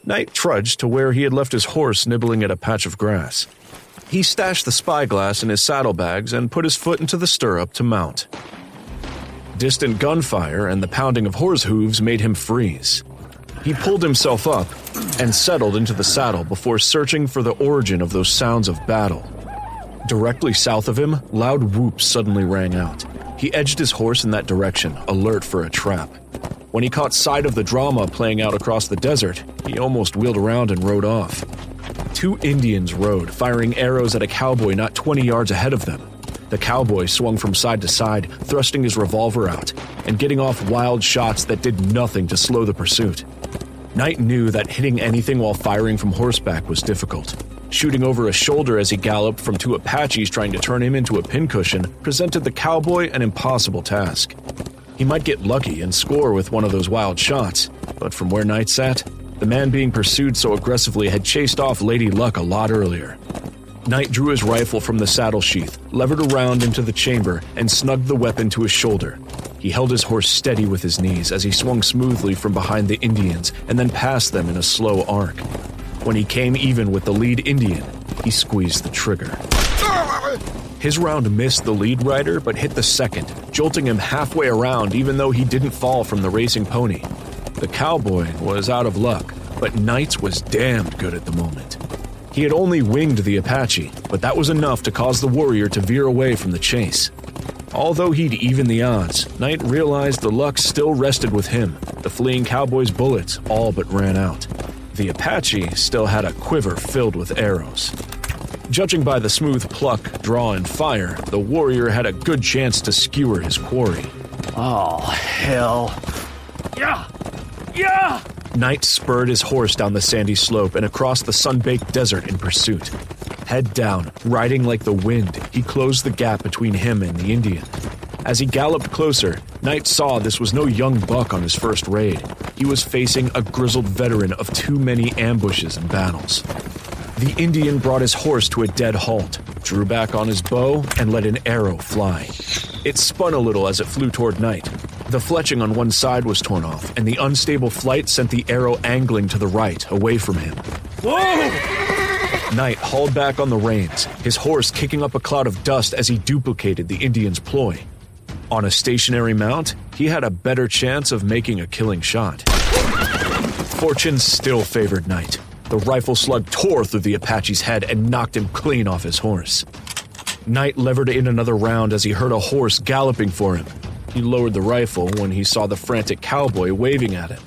Knight trudged to where he had left his horse nibbling at a patch of grass. He stashed the spyglass in his saddlebags and put his foot into the stirrup to mount. Distant gunfire and the pounding of horse hooves made him freeze. He pulled himself up and settled into the saddle before searching for the origin of those sounds of battle. Directly south of him, loud whoops suddenly rang out. He edged his horse in that direction, alert for a trap. When he caught sight of the drama playing out across the desert, he almost wheeled around and rode off. 2 Indians rode, firing arrows at a cowboy not 20 yards ahead of them. The cowboy swung from side to side, thrusting his revolver out, and getting off wild shots that did nothing to slow the pursuit. Knight knew that hitting anything while firing from horseback was difficult. Shooting over his shoulder as he galloped from 2 Apaches trying to turn him into a pincushion presented the cowboy an impossible task. He might get lucky and score with one of those wild shots, but from where Knight sat, the man being pursued so aggressively had chased off Lady Luck a lot earlier. Knight drew his rifle from the saddle sheath, levered around into the chamber, and snugged the weapon to his shoulder. He held his horse steady with his knees as he swung smoothly from behind the Indians and then past them in a slow arc. When he came even with the lead Indian, he squeezed the trigger. His round missed the lead rider but hit the second, jolting him halfway around even though he didn't fall from the racing pony. The cowboy was out of luck, but Knight's was damned good at the moment. He had only winged the Apache, but that was enough to cause the warrior to veer away from the chase. Although he'd even the odds, Knight realized the luck still rested with him. The fleeing cowboy's bullets all but ran out. The Apache still had a quiver filled with arrows. Judging by the smooth pluck, draw, and fire, the warrior had a good chance to skewer his quarry. Oh, hell. Yeah! Yeah! Knight spurred his horse down the sandy slope and across the sun-baked desert in pursuit. Head down, riding like the wind, he closed the gap between him and the Indian. As he galloped closer, Knight saw this was no young buck on his first raid. He was facing a grizzled veteran of too many ambushes and battles. The Indian brought his horse to a dead halt, drew back on his bow, and let an arrow fly. It spun a little as it flew toward Knight. The fletching on one side was torn off, and the unstable flight sent the arrow angling to the right, away from him. Whoa! Knight hauled back on the reins, his horse kicking up a cloud of dust as he duplicated the Indian's ploy. On a stationary mount, he had a better chance of making a killing shot. Fortune still favored Knight. The rifle slug tore through the Apache's head and knocked him clean off his horse. Knight levered in another round as he heard a horse galloping for him. He lowered the rifle when he saw the frantic cowboy waving at him.